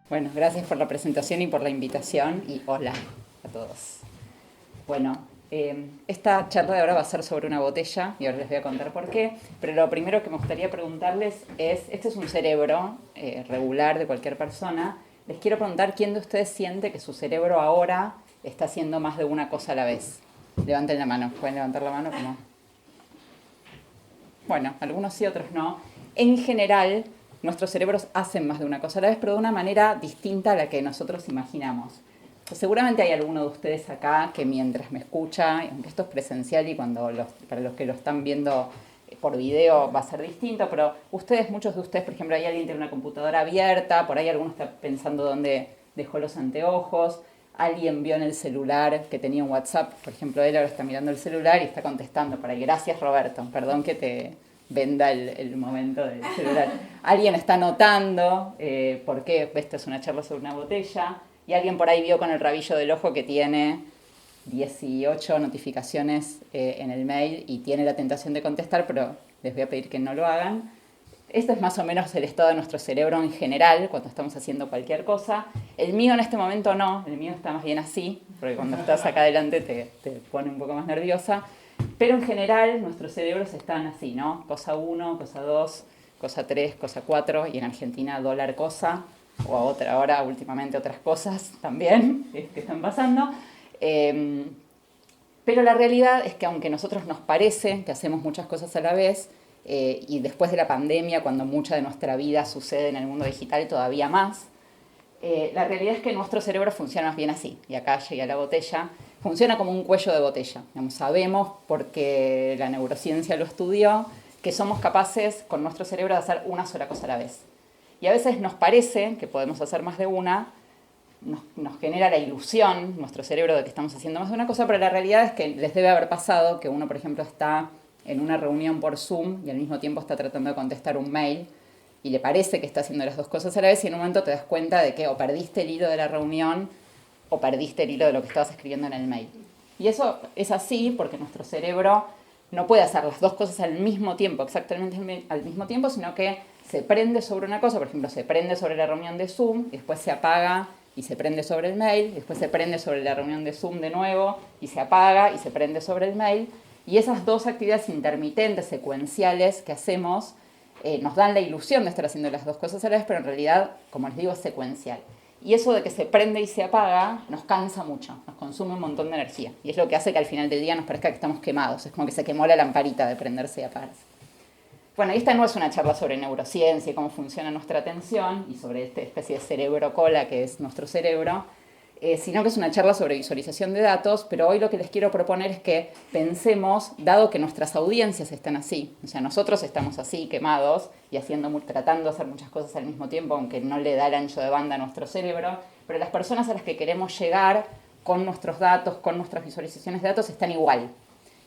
Bueno, gracias por la presentación y por la invitación y hola a todos. Bueno, esta charla de ahora va a ser sobre una botella y ahora les voy a contar por qué, pero lo primero que me gustaría preguntarles es, este es un cerebro regular de cualquier persona, les quiero preguntar quién de ustedes siente que su cerebro ahora está haciendo más de una cosa a la vez. Levanten la mano, pueden levantar la mano como... Bueno, algunos sí, otros no. En general, nuestros cerebros hacen más de una cosa a la vez, pero de una manera distinta a la que nosotros imaginamos. Seguramente hay alguno de ustedes acá que mientras me escucha, aunque esto es presencial y para los que lo están viendo por video va a ser distinto, pero muchos de ustedes, por ejemplo, hay alguien que tiene una computadora abierta, por ahí alguno está pensando dónde dejó los anteojos, alguien vio en el celular que tenía un WhatsApp, por ejemplo, él ahora está mirando el celular y está contestando por ahí. Gracias, Roberto, perdón que te venda el momento del celular. Alguien está anotando, porque esta es una charla sobre una botella, y alguien por ahí vio con el rabillo del ojo que tiene 18 notificaciones en el mail y tiene la tentación de contestar, pero les voy a pedir que no lo hagan. Esto es más o menos el estado de nuestro cerebro en general cuando estamos haciendo cualquier cosa. El mío en este momento no, el mío está más bien así, porque cuando estás acá adelante te pone un poco más nerviosa. Pero en general nuestros cerebros están así, ¿no? Cosa 1, cosa 2, cosa 3, cosa 4, y en Argentina dólar cosa, o a otra ahora últimamente otras cosas también que están pasando. Pero la realidad es que aunque a nosotros nos parece que hacemos muchas cosas a la vez, y después de la pandemia, cuando mucha de nuestra vida sucede en el mundo digital, todavía más, la realidad es que nuestro cerebro funciona más bien así, y acá llegué a la botella, funciona como un cuello de botella. Digamos, sabemos, porque la neurociencia lo estudió, que somos capaces con nuestro cerebro de hacer una sola cosa a la vez. Y a veces nos parece que podemos hacer más de una, nos genera la ilusión, nuestro cerebro, de que estamos haciendo más de una cosa, pero la realidad es que les debe haber pasado que uno, por ejemplo, está en una reunión por Zoom y al mismo tiempo está tratando de contestar un mail y le parece que está haciendo las dos cosas a la vez y en un momento te das cuenta de que o perdiste el hilo de la reunión o perdiste el hilo de lo que estabas escribiendo en el mail. Y eso es así porque nuestro cerebro no puede hacer las dos cosas al mismo tiempo, exactamente al mismo tiempo, sino que se prende sobre una cosa, por ejemplo, se prende sobre la reunión de Zoom y después se apaga y se prende sobre el mail, después se prende sobre la reunión de Zoom de nuevo y se apaga y se prende sobre el mail. Y esas dos actividades intermitentes, secuenciales que hacemos, nos dan la ilusión de estar haciendo las dos cosas a la vez, pero en realidad, como les digo, es secuencial. Y eso de que se prende y se apaga nos cansa mucho, nos consume un montón de energía. Y es lo que hace que al final del día nos parezca que estamos quemados. Es como que se quemó la lamparita de prenderse y apagarse. Bueno, esta no es una charla sobre neurociencia y cómo funciona nuestra atención y sobre esta especie de cerebro-cola que es nuestro cerebro, sino que es una charla sobre visualización de datos, pero hoy lo que les quiero proponer es que pensemos, dado que nuestras audiencias están así, o sea, nosotros estamos así, quemados, y tratando de hacer muchas cosas al mismo tiempo, aunque no le da el ancho de banda a nuestro cerebro, pero las personas a las que queremos llegar con nuestros datos, con nuestras visualizaciones de datos, están igual.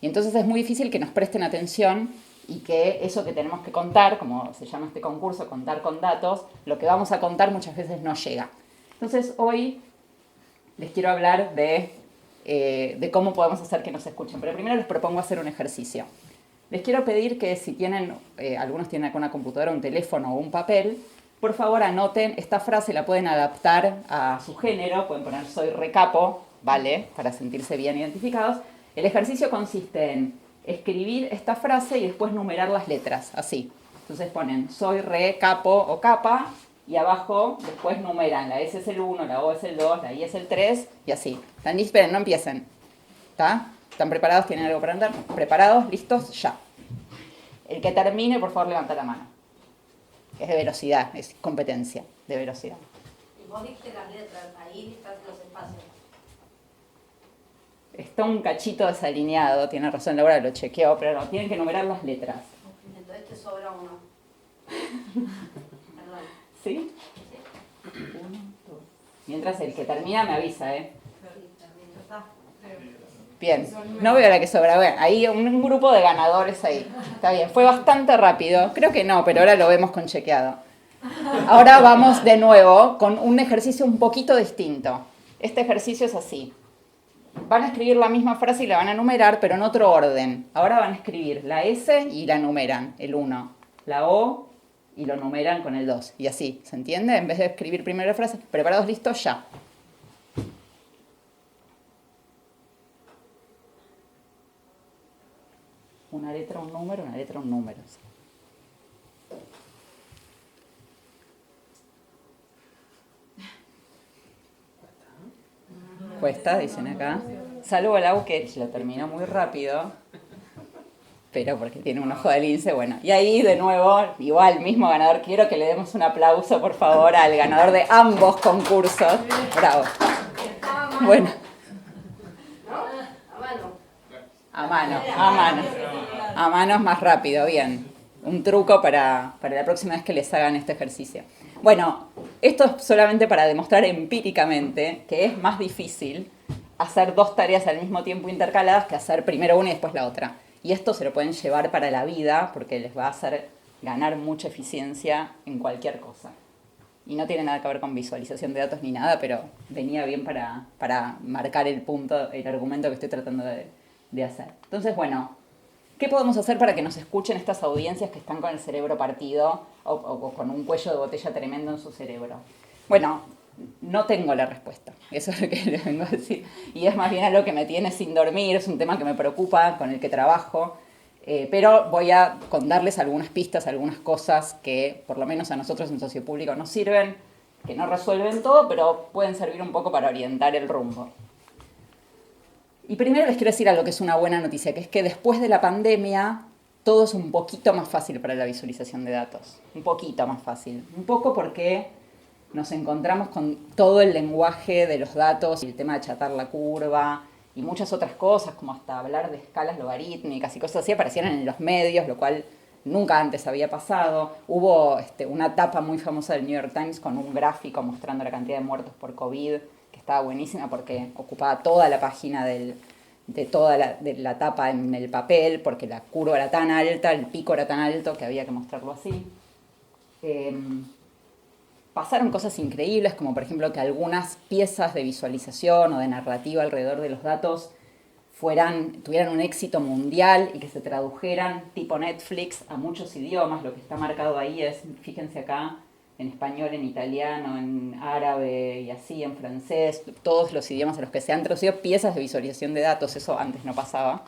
Y entonces es muy difícil que nos presten atención y que eso que tenemos que contar, como se llama este concurso, contar con datos, lo que vamos a contar muchas veces no llega. Entonces hoy les quiero hablar de cómo podemos hacer que nos escuchen. Pero primero les propongo hacer un ejercicio. Les quiero pedir que si tienen, algunos tienen acá una computadora, un teléfono o un papel, por favor anoten, esta frase la pueden adaptar a su género, pueden poner soy recapo, ¿vale? Para sentirse bien identificados. El ejercicio consiste en escribir esta frase y después numerar las letras, así. Entonces ponen soy re capo o capa, y abajo después numeran, la S es el 1, la O es el 2, la I es el 3 y así. ¿Están listos? Esperen, no empiecen. ¿Está? ¿Están preparados? ¿Tienen algo para andar? ¿Preparados? ¿Listos? Ya. El que termine, por favor, levanta la mano. Es de velocidad, es competencia de velocidad. Y vos diste las letras, ahí están los espacios. Está un cachito desalineado, tiene razón Laura, lo chequeó, pero no, tienen que numerar las letras. Entonces te sobra uno. Perdón. ¿Sí? 1, 2. Mientras el que termina me avisa, ¿eh? Bien, no veo la que sobra. Bueno, ahí un grupo de ganadores ahí. Está bien, fue bastante rápido. Creo que no, pero ahora lo vemos con chequeado. Ahora vamos de nuevo con un ejercicio un poquito distinto. Este ejercicio es así. Van a escribir la misma frase y la van a numerar, pero en otro orden. Ahora van a escribir la S y la numeran, el 1. La O, y lo numeran con el 2. Y así, ¿se entiende? En vez de escribir primero la frase, preparados, listos, ya. Una letra, un número, una letra, un número. Cuesta, dicen acá. Salvo el Lau que lo terminó muy rápido, pero porque tiene un ojo de lince, bueno. Y ahí, de nuevo, igual, mismo ganador. Quiero que le demos un aplauso, por favor, al ganador de ambos concursos. Bravo. Bueno. A mano. A mano es más rápido, bien. Un truco para la próxima vez que les hagan este ejercicio. Bueno, esto es solamente para demostrar empíricamente que es más difícil hacer dos tareas al mismo tiempo intercaladas que hacer primero una y después la otra. Y esto se lo pueden llevar para la vida porque les va a hacer ganar mucha eficiencia en cualquier cosa. Y no tiene nada que ver con visualización de datos ni nada, pero venía bien para marcar el punto, el argumento que estoy tratando de hacer. Entonces, bueno, ¿qué podemos hacer para que nos escuchen estas audiencias que están con el cerebro partido o con un cuello de botella tremendo en su cerebro? Bueno, no tengo la respuesta, eso es lo que les vengo a decir. Y es más bien algo que me tiene sin dormir, es un tema que me preocupa, con el que trabajo, pero voy a darles algunas pistas, algunas cosas que por lo menos a nosotros en Sociopúblico nos sirven, que no resuelven todo, pero pueden servir un poco para orientar el rumbo. Y primero les quiero decir algo que es una buena noticia, que es que después de la pandemia todo es un poquito más fácil para la visualización de datos. Un poquito más fácil. Un poco porque nos encontramos con todo el lenguaje de los datos y el tema de achatar la curva y muchas otras cosas, como hasta hablar de escalas logarítmicas y cosas así, aparecieron en los medios, lo cual nunca antes había pasado. Hubo una tapa muy famosa del New York Times con un gráfico mostrando la cantidad de muertos por COVID, que estaba buenísima porque ocupaba toda la página de la tapa en el papel, porque la curva era tan alta, el pico era tan alto que había que mostrarlo así. Pasaron cosas increíbles, como por ejemplo que algunas piezas de visualización o de narrativa alrededor de los datos tuvieran un éxito mundial y que se tradujeran tipo Netflix a muchos idiomas. Lo que está marcado ahí es, fíjense acá, en español, en italiano, en árabe y así, en francés, todos los idiomas a los que se han traducido piezas de visualización de datos, eso antes no pasaba.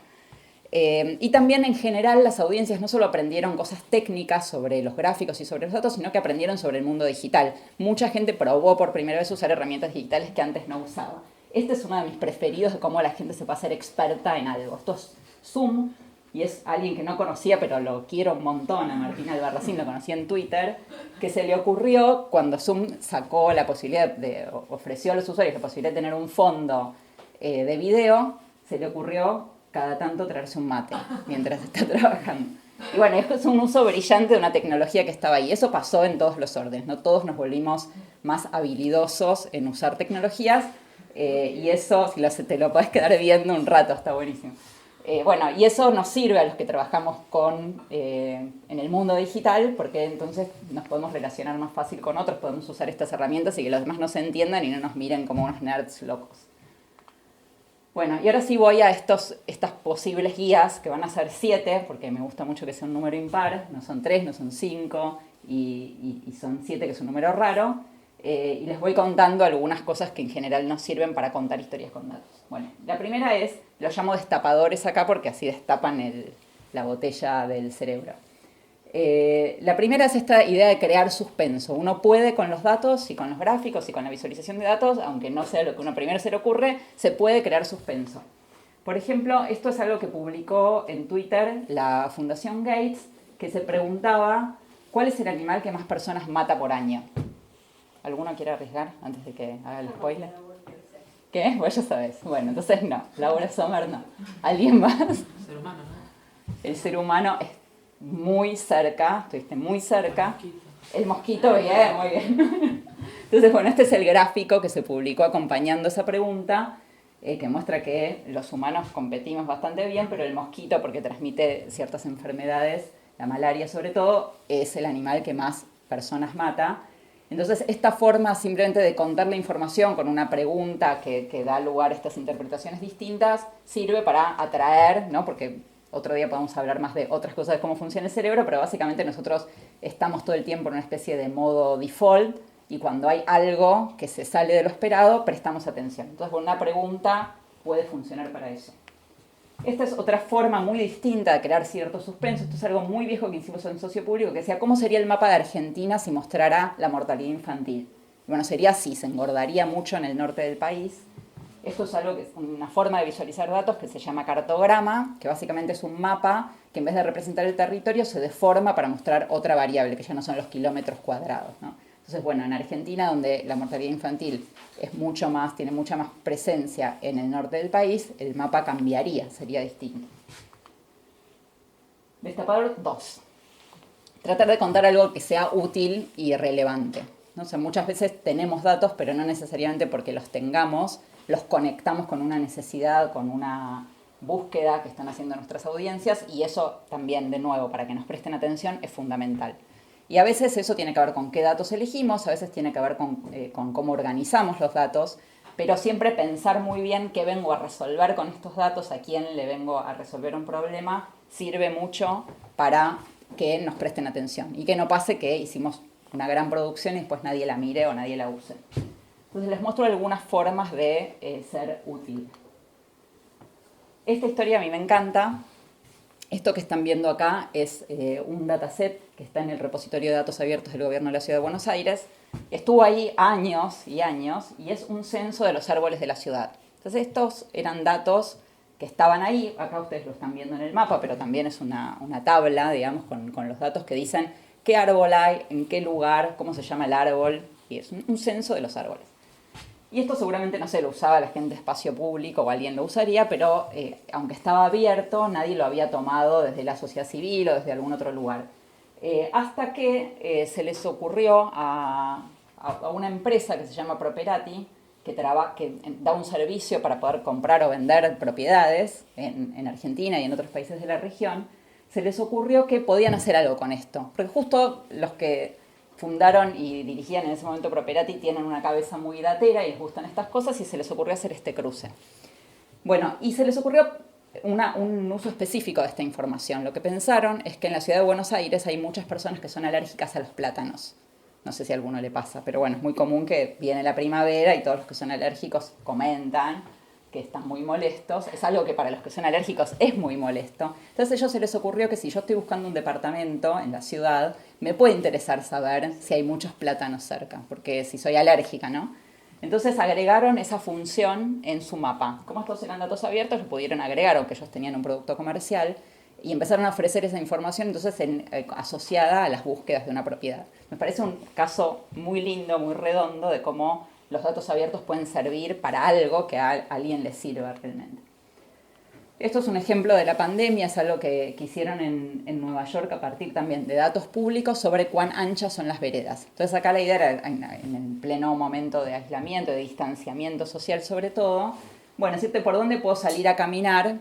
Y también en general las audiencias no solo aprendieron cosas técnicas sobre los gráficos y sobre los datos, sino que aprendieron sobre el mundo digital. Mucha gente probó por primera vez usar herramientas digitales que antes no usaba. Este es uno de mis preferidos de cómo la gente se puede hacer experta en algo. Esto es Zoom, y es alguien que no conocía, pero lo quiero un montón, a Martín Albarracín, lo conocí en Twitter, que se le ocurrió cuando Zoom sacó la posibilidad ofreció a los usuarios la posibilidad de tener un fondo de video, se le ocurrió cada tanto traerse un mate mientras está trabajando. Y bueno, es un uso brillante de una tecnología que estaba ahí. Eso pasó en todos los órdenes, ¿no? Todos nos volvimos más habilidosos en usar tecnologías y eso, si te lo podés quedar viendo un rato, está buenísimo. Bueno, y eso nos sirve a los que trabajamos en el mundo digital, porque entonces nos podemos relacionar más fácil con otros, podemos usar estas herramientas y que los demás nos entiendan y no nos miren como unos nerds locos. Bueno, y ahora sí voy a estas posibles guías, que van a ser 7, porque me gusta mucho que sea un número impar, no son 3, no son 5, y son 7, que es un número raro. Y les voy contando algunas cosas que en general nos sirven para contar historias con datos. Bueno, la primera es, los llamo destapadores acá porque así destapan la botella del cerebro. La primera es esta idea de crear suspenso. Uno puede con los datos y con los gráficos y con la visualización de datos, aunque no sea lo que uno primero se le ocurre, se puede crear suspenso. Por ejemplo, esto es algo que publicó en Twitter la Fundación Gates, que se preguntaba ¿cuál es el animal que más personas mata por año? ¿Alguno quiere arriesgar antes de que haga el spoiler? ¿Qué? Vos ya sabés. Bueno, entonces no. Laura Sommer no. ¿Alguien más? El ser humano, ¿no? El ser humano es muy cerca, estuviste muy cerca. El mosquito, bien, muy bien. Entonces, bueno, este es el gráfico que se publicó acompañando esa pregunta, que muestra que los humanos competimos bastante bien, pero el mosquito, porque transmite ciertas enfermedades, la malaria sobre todo, es el animal que más personas mata. Entonces, esta forma simplemente de contar la información con una pregunta que da lugar a estas interpretaciones distintas sirve para atraer, ¿no? Porque otro día podemos hablar más de otras cosas de cómo funciona el cerebro, pero básicamente nosotros estamos todo el tiempo en una especie de modo default y cuando hay algo que se sale de lo esperado, prestamos atención. Entonces, una pregunta puede funcionar para eso. Esta es otra forma muy distinta de crear cierto suspenso. Esto es algo muy viejo que hicimos en Socio Público, que decía, ¿cómo sería el mapa de Argentina si mostrara la mortalidad infantil? Bueno, sería así, se engordaría mucho en el norte del país. Esto es algo que es una forma de visualizar datos que se llama cartograma, que básicamente es un mapa que en vez de representar el territorio se deforma para mostrar otra variable, que ya no son los kilómetros cuadrados, ¿no? Entonces, bueno, en Argentina, donde la mortalidad infantil es mucho más, tiene mucha más presencia en el norte del país, el mapa cambiaría, sería distinto. Destapador 2. Tratar de contar algo que sea útil y relevante, ¿no? O sea, muchas veces tenemos datos, pero no necesariamente porque los tengamos, los conectamos con una necesidad, con una búsqueda que están haciendo nuestras audiencias, y eso también, de nuevo, para que nos presten atención, es fundamental. Y a veces eso tiene que ver con qué datos elegimos, a veces tiene que ver con cómo organizamos los datos, pero siempre pensar muy bien qué vengo a resolver con estos datos, a quién le vengo a resolver un problema, sirve mucho para que nos presten atención y que no pase que hicimos una gran producción y después nadie la mire o nadie la use. Entonces les muestro algunas formas de ser útil. Esta historia a mí me encanta. Esto que están viendo acá es un dataset que está en el repositorio de datos abiertos del Gobierno de la Ciudad de Buenos Aires. Estuvo ahí años y años y es un censo de los árboles de la ciudad. Entonces estos eran datos que estaban ahí, acá ustedes lo están viendo en el mapa, pero también es una tabla, digamos, con los datos que dicen qué árbol hay, en qué lugar, cómo se llama el árbol, y es un censo de los árboles. Y esto seguramente no se lo usaba la gente de espacio público o alguien lo usaría, pero aunque estaba abierto, nadie lo había tomado desde la sociedad civil o desde algún otro lugar. Hasta que se les ocurrió a una empresa que se llama Properati, que da un servicio para poder comprar o vender propiedades en Argentina y en otros países de la región, se les ocurrió que podían hacer algo con esto. Porque justo los que fundaron y dirigían en ese momento Properati tienen una cabeza muy datera y les gustan estas cosas y se les ocurrió hacer este cruce. Bueno, y se les ocurrió un uso específico de esta información. Lo que pensaron es que en la ciudad de Buenos Aires hay muchas personas que son alérgicas a los plátanos. No sé si a alguno le pasa, pero bueno, es muy común que viene la primavera y todos los que son alérgicos comentan que están muy molestos. Es algo que para los que son alérgicos es muy molesto. Entonces a ellos se les ocurrió que si yo estoy buscando un departamento en la ciudad, me puede interesar saber si hay muchos plátanos cerca, porque si soy alérgica, ¿no? Entonces agregaron esa función en su mapa. Como estos eran datos abiertos, lo pudieron agregar, aunque ellos tenían un producto comercial, y empezaron a ofrecer esa información entonces asociada a las búsquedas de una propiedad. Me parece un caso muy lindo, muy redondo de cómo los datos abiertos pueden servir para algo que a alguien le sirva realmente. Esto es un ejemplo de la pandemia, es algo que hicieron en Nueva York a partir también de datos públicos sobre cuán anchas son las veredas. Entonces acá la idea era, en el pleno momento de aislamiento, de distanciamiento social sobre todo, bueno, decirte por dónde puedo salir a caminar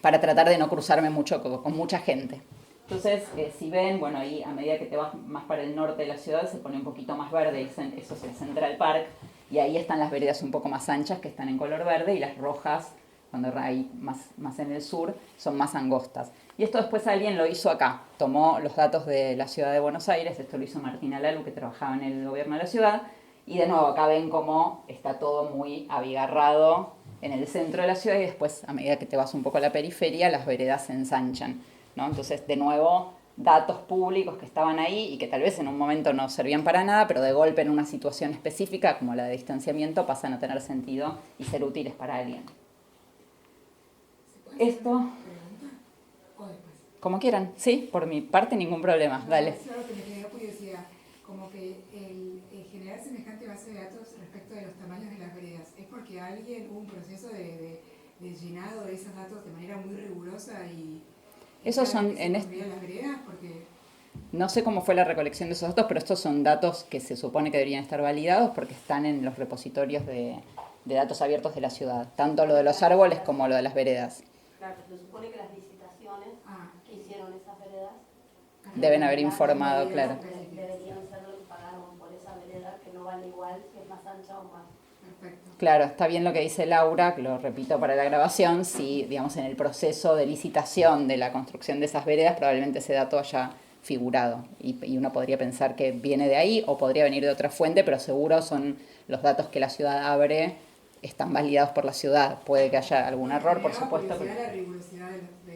para tratar de no cruzarme mucho con mucha gente. Entonces, si ven, bueno, ahí a medida que te vas más para el norte de la ciudad se pone un poquito más verde, eso es el Central Park, y ahí están las veredas un poco más anchas que están en color verde y las rojas, cuando hay más en el sur, son más angostas. Y esto después alguien lo hizo acá, tomó los datos de la ciudad de Buenos Aires, esto lo hizo Martina Lalu, que trabajaba en el gobierno de la ciudad, y de nuevo acá ven cómo está todo muy abigarrado en el centro de la ciudad y después, a medida que te vas un poco a la periferia, las veredas se ensanchan, ¿no? Entonces, de nuevo, datos públicos que estaban ahí y que tal vez en un momento no servían para nada, pero de golpe en una situación específica, como la de distanciamiento, pasan a tener sentido y ser útiles para alguien. Esto, como quieran, sí, por mi parte ningún problema, dale. Es algo que me genera curiosidad, como que el generar semejante base de datos respecto de los tamaños de las veredas, ¿es porque alguien hubo un proceso de llenado de esos datos de manera muy rigurosa y esos son las veredas? Porque no sé cómo fue la recolección de esos datos, pero estos son datos que se supone que deberían estar validados porque están en los repositorios de datos abiertos de la ciudad, tanto lo de los árboles como lo de las veredas. Claro, se supone que las licitaciones que hicieron esas veredas deben haber informado, claro. Deberían ser los que pagaron por esa vereda, que no vale igual si es más ancha o más respecto. Claro, está bien lo que dice Laura, que lo repito para la grabación, si, digamos, en el proceso de licitación de la construcción de esas veredas probablemente ese dato haya figurado y uno podría pensar que viene de ahí o podría venir de otra fuente, pero seguro son los datos que la ciudad abre, están validados por la ciudad. Puede que haya algún error, por supuesto. Pero la rigurosidad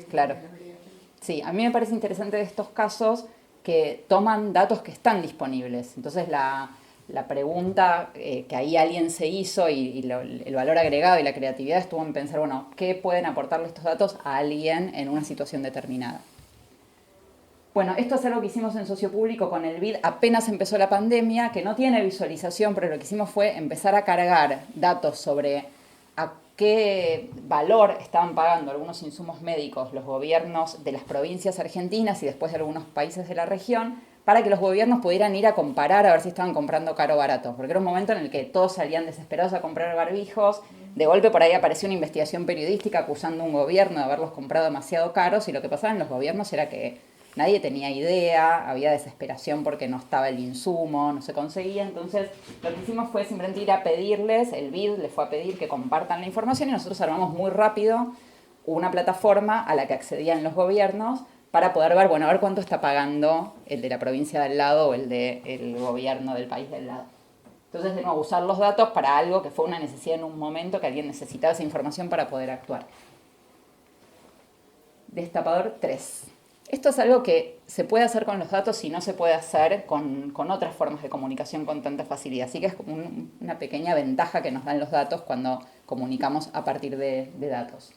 claro. de las veredas. Sí, a mí me parece interesante de estos casos que toman datos que están disponibles. Entonces la pregunta que ahí alguien se hizo y el valor agregado y la creatividad estuvo en pensar, bueno, ¿qué pueden aportarle estos datos a alguien en una situación determinada? Bueno, esto es algo que hicimos en Sociopúblico con el BID apenas empezó la pandemia, que no tiene visualización, pero lo que hicimos fue empezar a cargar datos sobre a qué valor estaban pagando algunos insumos médicos los gobiernos de las provincias argentinas y después de algunos países de la región, para que los gobiernos pudieran ir a comparar a ver si estaban comprando caro o barato, porque era un momento en el que todos salían desesperados a comprar barbijos, de golpe por ahí apareció una investigación periodística acusando a un gobierno de haberlos comprado demasiado caros, y lo que pasaba en los gobiernos era que nadie tenía idea, había desesperación porque no estaba el insumo, no se conseguía. Entonces lo que hicimos fue simplemente ir a pedirles, el BID les fue a pedir que compartan la información y nosotros armamos muy rápido una plataforma a la que accedían los gobiernos para poder ver, bueno, a ver cuánto está pagando el de la provincia del lado o el del gobierno del país del lado. Entonces, de nuevo, usar los datos para algo que fue una necesidad en un momento que alguien necesitaba esa información para poder actuar. Destapador 3. Esto es algo que se puede hacer con los datos y no se puede hacer con otras formas de comunicación con tanta facilidad. Así que es como una pequeña ventaja que nos dan los datos cuando comunicamos a partir de datos.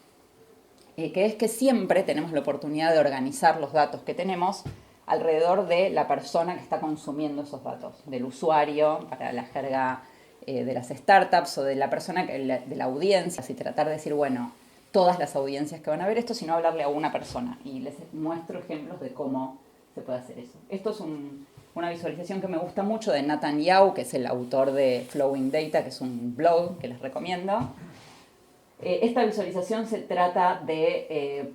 Que es que siempre tenemos la oportunidad de organizar los datos que tenemos alrededor de la persona que está consumiendo esos datos, del usuario, para la jerga de las startups, o de la persona, de la audiencia, y tratar de decir, bueno, todas las audiencias que van a ver esto, sino hablarle a una persona. Y les muestro ejemplos de cómo se puede hacer eso. Esto es una visualización que me gusta mucho de Nathan Yau, que es el autor de Flowing Data, que es un blog que les recomiendo. Esta visualización se trata de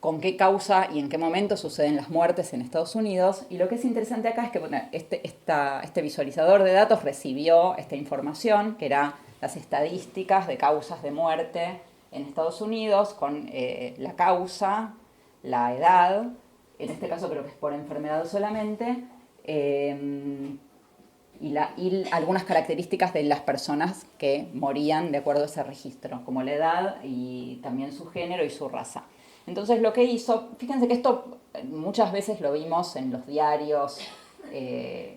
con qué causa y en qué momento suceden las muertes en Estados Unidos. Y lo que es interesante acá es que bueno, este visualizador de datos recibió esta información, que era las estadísticas de causas de muerte en Estados Unidos, con la causa, la edad, en este caso creo que es por enfermedad solamente, y algunas características de las personas que morían de acuerdo a ese registro, como la edad y también su género y su raza. Entonces lo que hizo, fíjense que esto muchas veces lo vimos en los diarios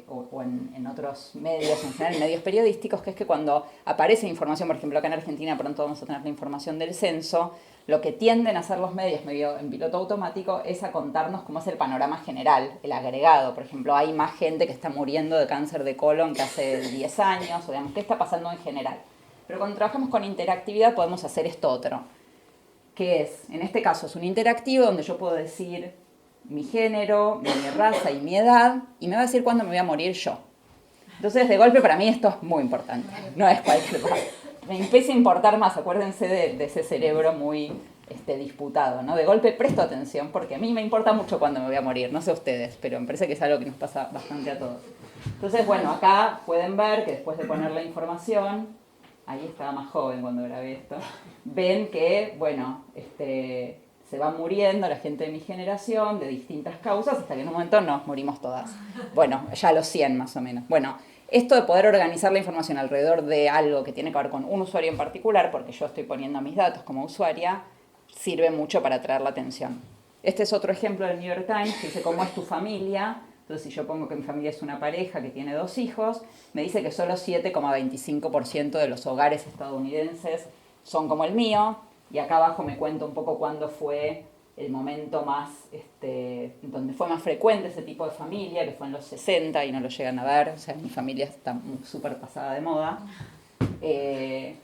o en otros medios, en general en medios periodísticos, que es que cuando aparece información, por ejemplo acá en Argentina pronto vamos a tener la información del censo, lo que tienden a hacer los medios medio en piloto automático es a contarnos cómo es el panorama general, el agregado. Por ejemplo, hay más gente que está muriendo de cáncer de colon que hace 10 años, o digamos, ¿qué está pasando en general? Pero cuando trabajamos con interactividad podemos hacer esto otro, que es, en este caso, es un interactivo donde yo puedo decir mi género, mi raza y mi edad, y me va a decir cuándo me voy a morir yo. Entonces, de golpe, para mí esto es muy importante, no es cualquier cosa. Me empieza a importar más, acuérdense de ese cerebro muy disputado, ¿no? De golpe presto atención, porque a mí me importa mucho cuándo me voy a morir, no sé ustedes, pero me parece que es algo que nos pasa bastante a todos. Entonces, bueno, acá pueden ver que después de poner la información, ahí estaba más joven cuando grabé esto, ven que, bueno, se va muriendo la gente de mi generación de distintas causas hasta que en un momento nos morimos todas. Bueno, ya a los 100 más o menos. Bueno, esto de poder organizar la información alrededor de algo que tiene que ver con un usuario en particular, porque yo estoy poniendo mis datos como usuaria, sirve mucho para atraer la atención. Este es otro ejemplo del New York Times que dice cómo es tu familia. Entonces, si yo pongo que mi familia es una pareja que tiene 2 hijos, me dice que solo 7,25% de los hogares estadounidenses son como el mío. Y acá abajo me cuento un poco cuándo fue el momento más, donde fue más frecuente ese tipo de familia, que fue en los 60 y no lo llegan a ver. O sea, mi familia está súper pasada de moda. Y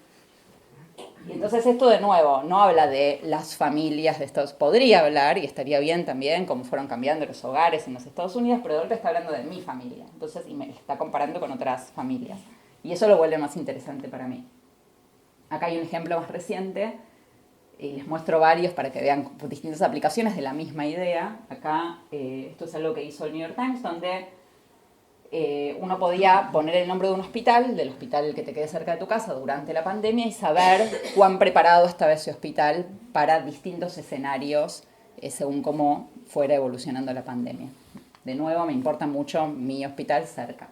entonces esto de nuevo no habla de las familias de Estados Unidos. Podría hablar, y estaría bien también, cómo fueron cambiando los hogares en los Estados Unidos, pero de golpe está hablando de mi familia. Entonces, y me está comparando con otras familias. Y eso lo vuelve más interesante para mí. Acá hay un ejemplo más reciente, y les muestro varios para que vean distintas aplicaciones de la misma idea. Acá, esto es algo que hizo el New York Times, donde uno podía poner el nombre de un hospital, del hospital que te quede cerca de tu casa durante la pandemia, y saber cuán preparado estaba ese hospital para distintos escenarios según cómo fuera evolucionando la pandemia. De nuevo, me importa mucho mi hospital cerca.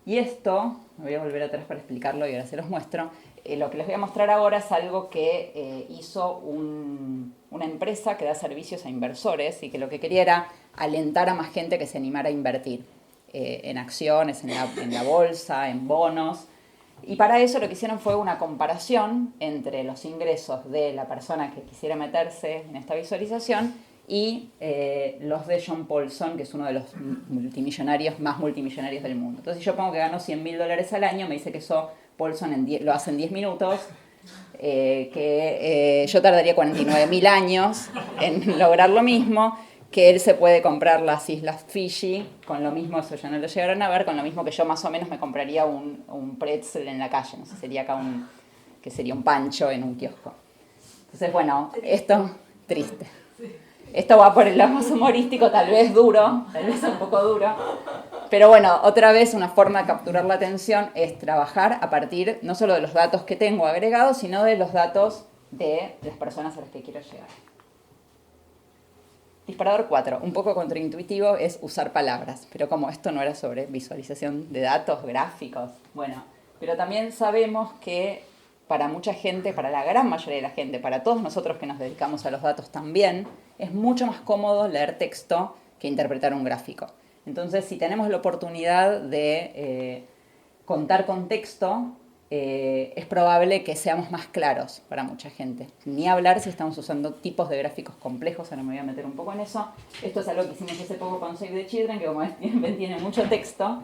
Y esto, me voy a volver atrás para explicarlo y ahora se los muestro. Lo que les voy a mostrar ahora es algo que hizo una empresa que da servicios a inversores y que lo que quería era alentar a más gente que se animara a invertir en acciones, en la bolsa, en bonos. Y para eso lo que hicieron fue una comparación entre los ingresos de la persona que quisiera meterse en esta visualización y los de John Paulson, que es uno de los más multimillonarios del mundo. Entonces, si yo pongo que gano $100.000 al año, me dice que eso Paulson lo hace en 10 minutos, que yo tardaría 49.000 años en lograr lo mismo, que él se puede comprar las Islas Fiji, con lo mismo, eso ya no lo llegaron a ver, con lo mismo que yo más o menos me compraría un pretzel en la calle, no sé, sería acá que sería un pancho en un kiosco. Entonces, bueno, esto, triste. Esto va por el lado más humorístico, tal vez duro, tal vez un poco duro. Pero bueno, otra vez una forma de capturar la atención es trabajar a partir no solo de los datos que tengo agregados, sino de los datos de las personas a las que quiero llegar. Disparador 4, un poco contraintuitivo, es usar palabras. Pero como esto no era sobre visualización de datos, gráficos, bueno. Pero también sabemos que para mucha gente, para la gran mayoría de la gente, para todos nosotros que nos dedicamos a los datos también, es mucho más cómodo leer texto que interpretar un gráfico. Entonces, si tenemos la oportunidad de contar con texto, es probable que seamos más claros para mucha gente. Ni hablar si estamos usando tipos de gráficos complejos, ahora me voy a meter un poco en eso. Esto es algo que hicimos hace poco con Save the Children, que como ven tiene mucho texto.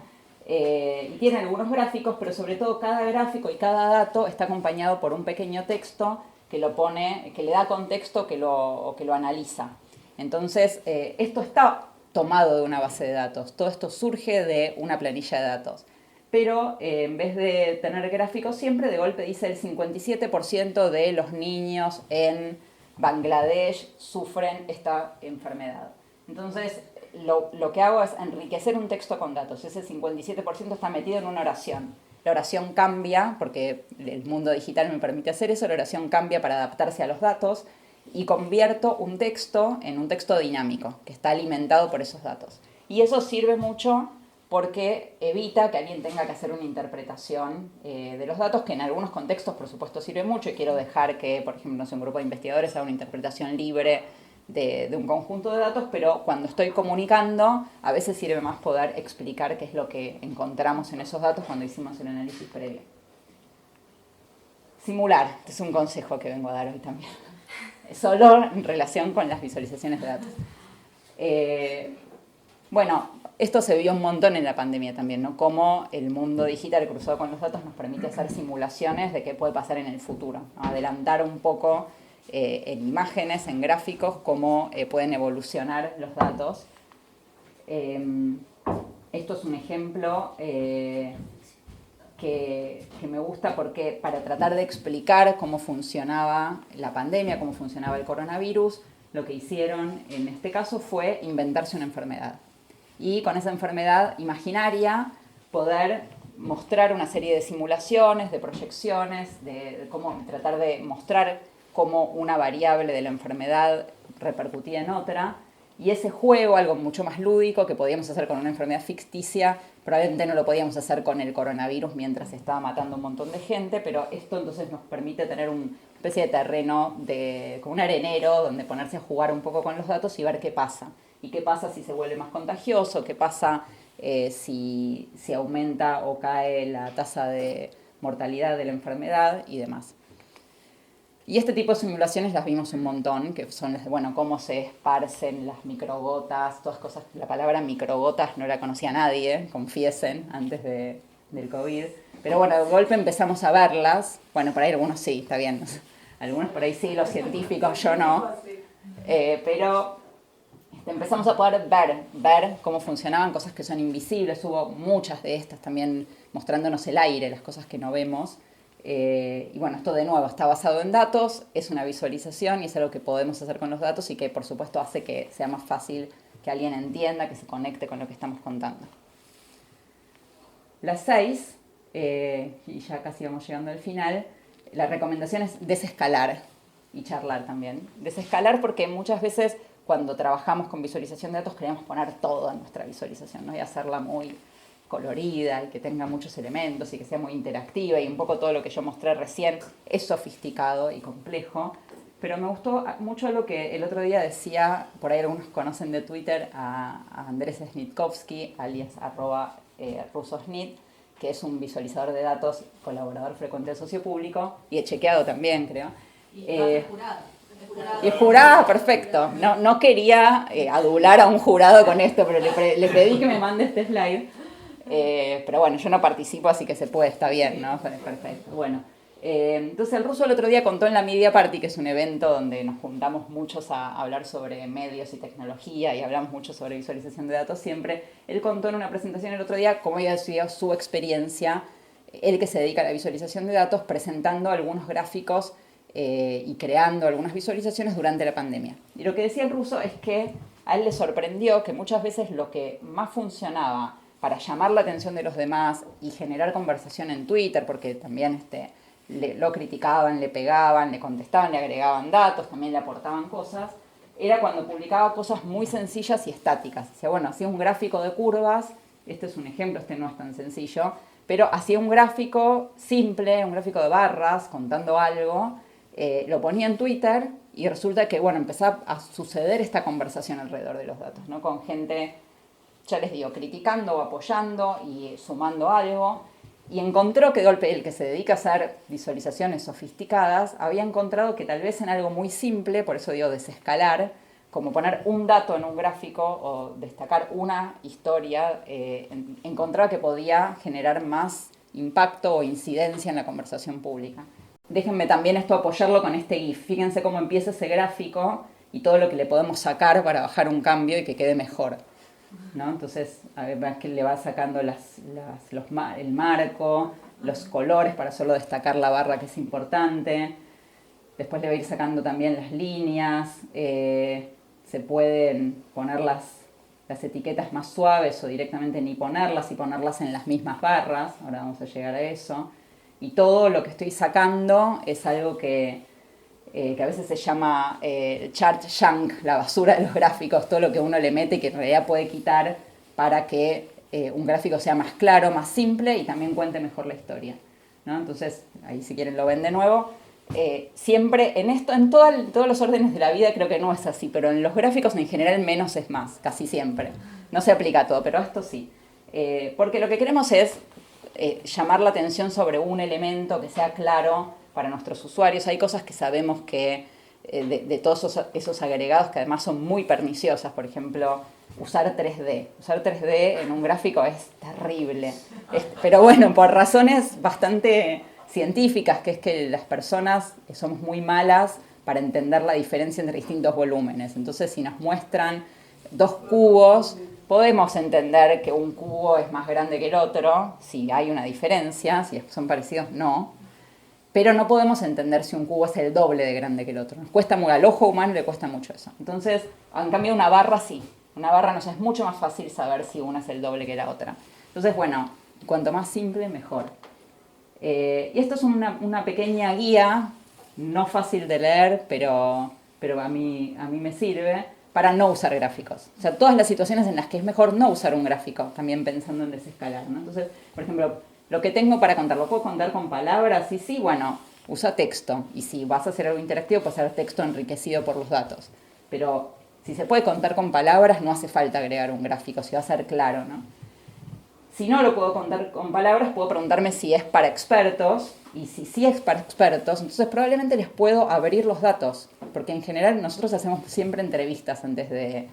Y tiene algunos gráficos, pero sobre todo cada gráfico y cada dato está acompañado por un pequeño texto que le da contexto, que lo analiza. Entonces, esto está tomado de una base de datos. Todo esto surge de una planilla de datos. Pero en vez de tener gráficos siempre, de golpe dice el 57% de los niños en Bangladesh sufren esta enfermedad. Entonces, lo que hago es enriquecer un texto con datos. Ese 57% está metido en una oración. La oración cambia, porque el mundo digital me permite hacer eso, la oración cambia para adaptarse a los datos y convierto un texto en un texto dinámico, que está alimentado por esos datos. Y eso sirve mucho porque evita que alguien tenga que hacer una interpretación de los datos, que en algunos contextos, por supuesto, sirve mucho, y quiero dejar que, por ejemplo, no sé, un grupo de investigadores haga una interpretación libre de un conjunto de datos, pero cuando estoy comunicando, a veces sirve más poder explicar qué es lo que encontramos en esos datos cuando hicimos el análisis previo. Simular, este es un consejo que vengo a dar hoy también, solo en relación con las visualizaciones de datos. Bueno, esto se vio un montón en la pandemia también, ¿no? Cómo el mundo digital cruzado con los datos nos permite hacer simulaciones de qué puede pasar en el futuro, ¿no? Adelantar un poco en imágenes, en gráficos, cómo pueden evolucionar los datos. Esto es un ejemplo que me gusta porque para tratar de explicar cómo funcionaba la pandemia, cómo funcionaba el coronavirus, lo que hicieron en este caso fue inventarse una enfermedad. Y con esa enfermedad imaginaria poder mostrar una serie de simulaciones, de proyecciones, de cómo tratar de mostrar cómo una variable de la enfermedad repercutía en otra. Y ese juego, algo mucho más lúdico que podíamos hacer con una enfermedad ficticia, probablemente no lo podíamos hacer con el coronavirus mientras estaba matando un montón de gente, pero esto entonces nos permite tener una especie de terreno, como un arenero, donde ponerse a jugar un poco con los datos y ver qué pasa. Y qué pasa si se vuelve más contagioso, qué pasa si aumenta o cae la tasa de mortalidad de la enfermedad y demás. Y este tipo de simulaciones las vimos un montón, que son las de, bueno, cómo se esparcen las microgotas, todas cosas. La palabra microgotas no la conocía nadie, confiesen, antes del COVID. Pero bueno, de golpe empezamos a verlas. Bueno, por ahí algunos sí, está bien. Algunos por ahí sí, los científicos, yo no. Pero empezamos a poder ver cómo funcionaban cosas que son invisibles. Hubo muchas de estas también mostrándonos el aire, las cosas que no vemos. Y bueno, esto de nuevo está basado en datos, es una visualización y es algo que podemos hacer con los datos y que por supuesto hace que sea más fácil que alguien entienda, que se conecte con lo que estamos contando. Las 6, y ya casi vamos llegando al final, la recomendación es desescalar y charlar también. Desescalar porque muchas veces cuando trabajamos con visualización de datos queremos poner todo en nuestra visualización, ¿no? Y hacerla muy colorida y que tenga muchos elementos y que sea muy interactiva, y un poco todo lo que yo mostré recién es sofisticado y complejo. Pero me gustó mucho lo que el otro día decía, por ahí algunos conocen de Twitter a Andrés Snitkovsky, alias @rusosnit, que es un visualizador de datos, colaborador frecuente del Socio Público, y he chequeado también, creo. Y es jurado. Y es jurada, perfecto. No quería adular a un jurado con esto, pero le pedí que me mande este slide. Pero bueno, yo no participo, así que se puede, está bien, ¿no? Perfecto. Bueno, entonces el ruso el otro día contó en la Media Party, que es un evento donde nos juntamos muchos a hablar sobre medios y tecnología y hablamos mucho sobre visualización de datos siempre. Él contó en una presentación el otro día cómo había sido su experiencia, él que se dedica a la visualización de datos, presentando algunos gráficos y creando algunas visualizaciones durante la pandemia. Y lo que decía el ruso es que a él le sorprendió que muchas veces lo que más funcionaba para llamar la atención de los demás y generar conversación en Twitter, porque también lo criticaban, le pegaban, le contestaban, le agregaban datos, también le aportaban cosas, era cuando publicaba cosas muy sencillas y estáticas. O sea, bueno, hacía un gráfico de curvas, este es un ejemplo, este no es tan sencillo, pero hacía un gráfico simple, un gráfico de barras, contando algo, lo ponía en Twitter y resulta que, bueno, empezaba a suceder esta conversación alrededor de los datos, ¿no? Con gente, ya les digo, criticando o apoyando y sumando algo. Y encontró que de golpe el que se dedica a hacer visualizaciones sofisticadas había encontrado que tal vez en algo muy simple, por eso digo desescalar, como poner un dato en un gráfico o destacar una historia, encontraba que podía generar más impacto o incidencia en la conversación pública. Déjenme también esto apoyarlo con este GIF. Fíjense cómo empieza ese gráfico y todo lo que le podemos sacar para bajar un cambio y que quede mejor, ¿no? Entonces, a ver, ves que le va sacando el marco, los colores para solo destacar la barra que es importante. Después le va a ir sacando también las líneas. Se pueden poner las etiquetas más suaves o directamente ni ponerlas y ponerlas en las mismas barras. Ahora vamos a llegar a eso. Y todo lo que estoy sacando es algo que a veces se llama chart junk, la basura de los gráficos, todo lo que uno le mete y que en realidad puede quitar para que un gráfico sea más claro, más simple y también cuente mejor la historia, ¿no? Entonces, ahí si quieren lo ven de nuevo. Siempre, en todos los órdenes de la vida creo que no es así, pero en los gráficos en general menos es más, casi siempre. No se aplica a todo, pero a esto sí. Porque lo que queremos es llamar la atención sobre un elemento que sea claro para nuestros usuarios. Hay cosas que sabemos que de todos esos agregados que además son muy perniciosas, por ejemplo, usar 3D. Usar 3D en un gráfico es terrible. Pero bueno, por razones bastante científicas, que es que las personas somos muy malas para entender la diferencia entre distintos volúmenes. Entonces, si nos muestran dos cubos, podemos entender que un cubo es más grande que el otro, si hay una diferencia, si son parecidos, no. Pero no podemos entender si un cubo es el doble de grande que el otro. Nos cuesta al ojo humano le cuesta mucho eso. Entonces, en cambio, una barra sí. Una barra nos es mucho más fácil saber si una es el doble que la otra. Entonces, bueno, cuanto más simple, mejor. Y esto es una pequeña guía, no fácil de leer, pero a mí me sirve, para no usar gráficos. O sea, todas las situaciones en las que es mejor no usar un gráfico, también pensando en desescalar, ¿no? Entonces, por ejemplo, lo que tengo para contar, ¿lo puedo contar con palabras? Sí, bueno, usa texto. Y si vas a hacer algo interactivo, puede ser texto enriquecido por los datos. Pero si se puede contar con palabras, no hace falta agregar un gráfico, si va a ser claro, ¿no? Si no lo puedo contar con palabras, puedo preguntarme si es para expertos. Y si sí es para expertos, entonces probablemente les puedo abrir los datos. Porque en general nosotros hacemos siempre entrevistas antes de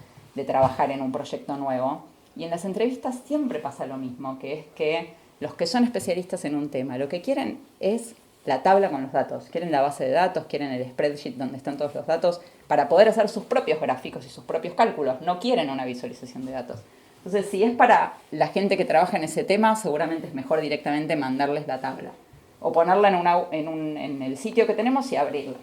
trabajar en un proyecto nuevo. Y en las entrevistas siempre pasa lo mismo, que es que los que son especialistas en un tema, lo que quieren es la tabla con los datos. Quieren la base de datos, quieren el spreadsheet donde están todos los datos para poder hacer sus propios gráficos y sus propios cálculos. No quieren una visualización de datos. Entonces, si es para la gente que trabaja en ese tema, seguramente es mejor directamente mandarles la tabla. O ponerla en el sitio que tenemos y abrirla.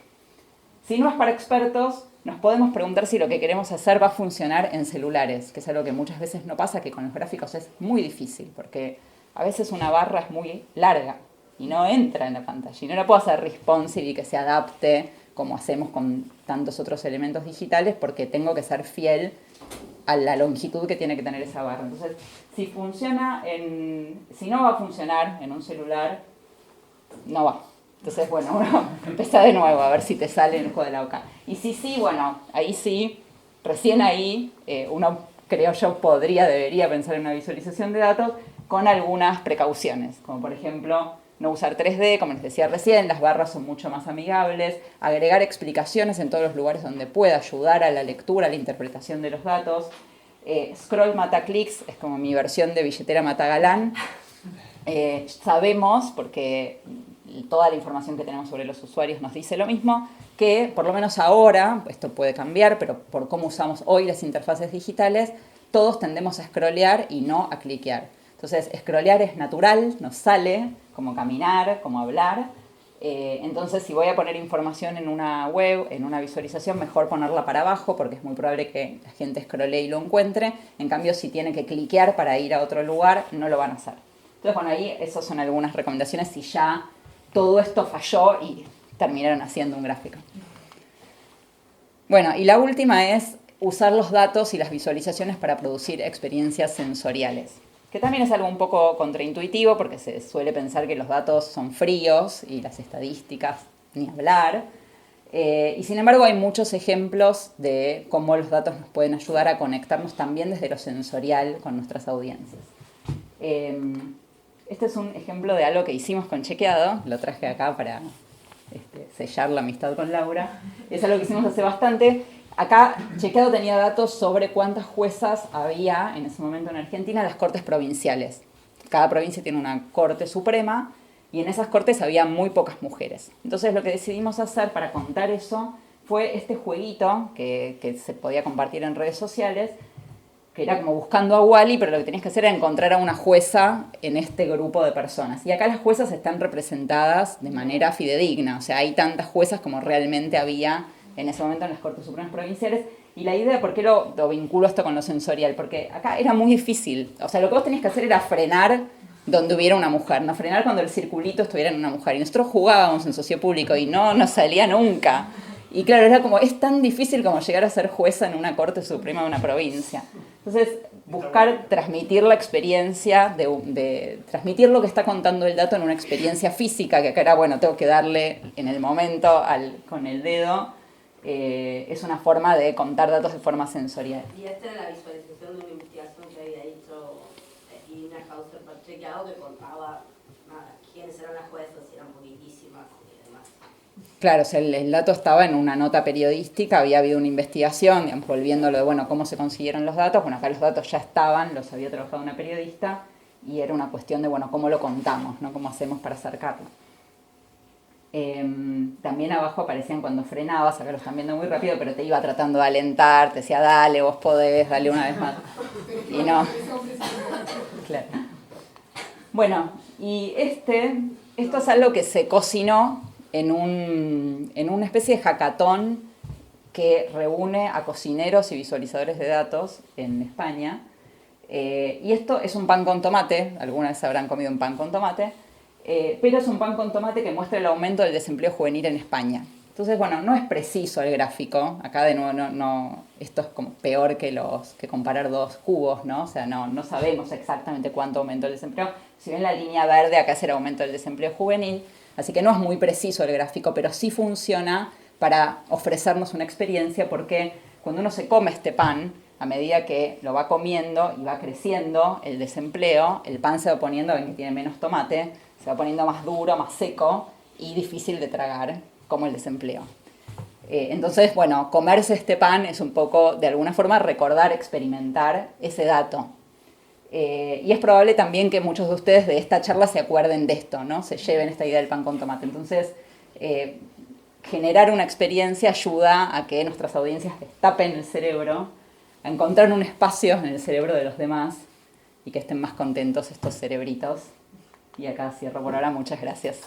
Si no es para expertos, nos podemos preguntar si lo que queremos hacer va a funcionar en celulares, que es algo que muchas veces no pasa, que con los gráficos es muy difícil, porque a veces una barra es muy larga y no entra en la pantalla. Y no la puedo hacer responsive y que se adapte como hacemos con tantos otros elementos digitales, porque tengo que ser fiel a la longitud que tiene que tener esa barra. Entonces, si no va a funcionar en un celular, no va. Entonces, bueno, uno empieza de nuevo a ver si te sale el juego de la boca. Y si sí, bueno, ahí sí, recién ahí uno, creo yo, debería pensar en una visualización de datos con algunas precauciones, como por ejemplo, no usar 3D, como les decía recién, las barras son mucho más amigables, agregar explicaciones en todos los lugares donde pueda ayudar a la lectura, a la interpretación de los datos. Scroll mata clicks, es como mi versión de billetera mata galán. Sabemos, porque toda la información que tenemos sobre los usuarios nos dice lo mismo, que por lo menos ahora, esto puede cambiar, pero por cómo usamos hoy las interfaces digitales, todos tendemos a scrollear y no a cliquear. Entonces, scrollear es natural, nos sale, como caminar, como hablar. Entonces, si voy a poner información en una web, en una visualización, mejor ponerla para abajo, porque es muy probable que la gente scrollee y lo encuentre. En cambio, si tiene que cliquear para ir a otro lugar, no lo van a hacer. Entonces, bueno, ahí esas son algunas recomendaciones si ya todo esto falló y terminaron haciendo un gráfico. Bueno, y la última es usar los datos y las visualizaciones para producir experiencias sensoriales, que también es algo un poco contraintuitivo porque se suele pensar que los datos son fríos y las estadísticas ni hablar. Y sin embargo hay muchos ejemplos de cómo los datos nos pueden ayudar a conectarnos también desde lo sensorial con nuestras audiencias. Este es un ejemplo de algo que hicimos con Chequeado, lo traje acá para sellar la amistad con Laura. Es algo que hicimos hace bastante. Acá Chequeado tenía datos sobre cuántas juezas había en ese momento en Argentina en las cortes provinciales. Cada provincia tiene una corte suprema y en esas cortes había muy pocas mujeres. Entonces lo que decidimos hacer para contar eso fue este jueguito que se podía compartir en redes sociales, que era como buscando a Wally, pero lo que tenías que hacer era encontrar a una jueza en este grupo de personas. Y acá las juezas están representadas de manera fidedigna, o sea, hay tantas juezas como realmente había en ese momento en las Cortes Supremas Provinciales. Y la idea, ¿por qué lo vinculo esto con lo sensorial? Porque acá era muy difícil. O sea, lo que vos tenías que hacer era frenar donde hubiera una mujer, no frenar cuando el circulito estuviera en una mujer. Y nosotros jugábamos en socio-público y no nos salía nunca. Y claro, era como, es tan difícil como llegar a ser jueza en una Corte Suprema de una provincia. Entonces, buscar transmitir la experiencia, transmitir lo que está contando el dato en una experiencia física, que acá era, bueno, tengo que darle en el momento con el dedo, es una forma de contar datos de forma sensorial. Y esta era la visualización de una investigación que había hecho Irina Hauser para Chequeado, que contaba quiénes eran las juezas, si eran poquitísimas y demás. Claro, o sea, el dato estaba en una nota periodística, había habido una investigación, digamos, volviéndolo de, bueno, cómo se consiguieron los datos. Bueno, acá los datos ya estaban, los había trabajado una periodista, y era una cuestión de, bueno, cómo lo contamos, ¿no? Cómo hacemos para acercarlo. También abajo aparecían cuando frenabas, acá lo están viendo muy rápido, pero te iba tratando de alentar, te decía, dale, vos podés, dale una vez más. Y no. Claro. Bueno, y esto es algo que se cocinó en una especie de hackathon que reúne a cocineros y visualizadores de datos en España. Y esto es un pan con tomate, alguna vez habrán comido un pan con tomate, pero es un pan con tomate que muestra el aumento del desempleo juvenil en España. Entonces, bueno, no es preciso el gráfico. Acá de nuevo no, esto es como peor que comparar dos cubos, ¿no? O sea, no sabemos exactamente cuánto aumentó el desempleo. Si ven la línea verde, acá es el aumento del desempleo juvenil. Así que no es muy preciso el gráfico, pero sí funciona para ofrecernos una experiencia, porque cuando uno se come este pan, a medida que lo va comiendo y va creciendo el desempleo, el pan se va poniendo, ven que tiene menos tomate, se va poniendo más duro, más seco y difícil de tragar, como el desempleo. Entonces, bueno, comerse este pan es un poco, de alguna forma, recordar, experimentar ese dato. Y es probable también que muchos de ustedes de esta charla se acuerden de esto, ¿no? Se lleven esta idea del pan con tomate. Entonces, generar una experiencia ayuda a que nuestras audiencias destapen el cerebro, a encontrar un espacio en el cerebro de los demás y que estén más contentos estos cerebritos. Y acá cierro por ahora. Muchas gracias.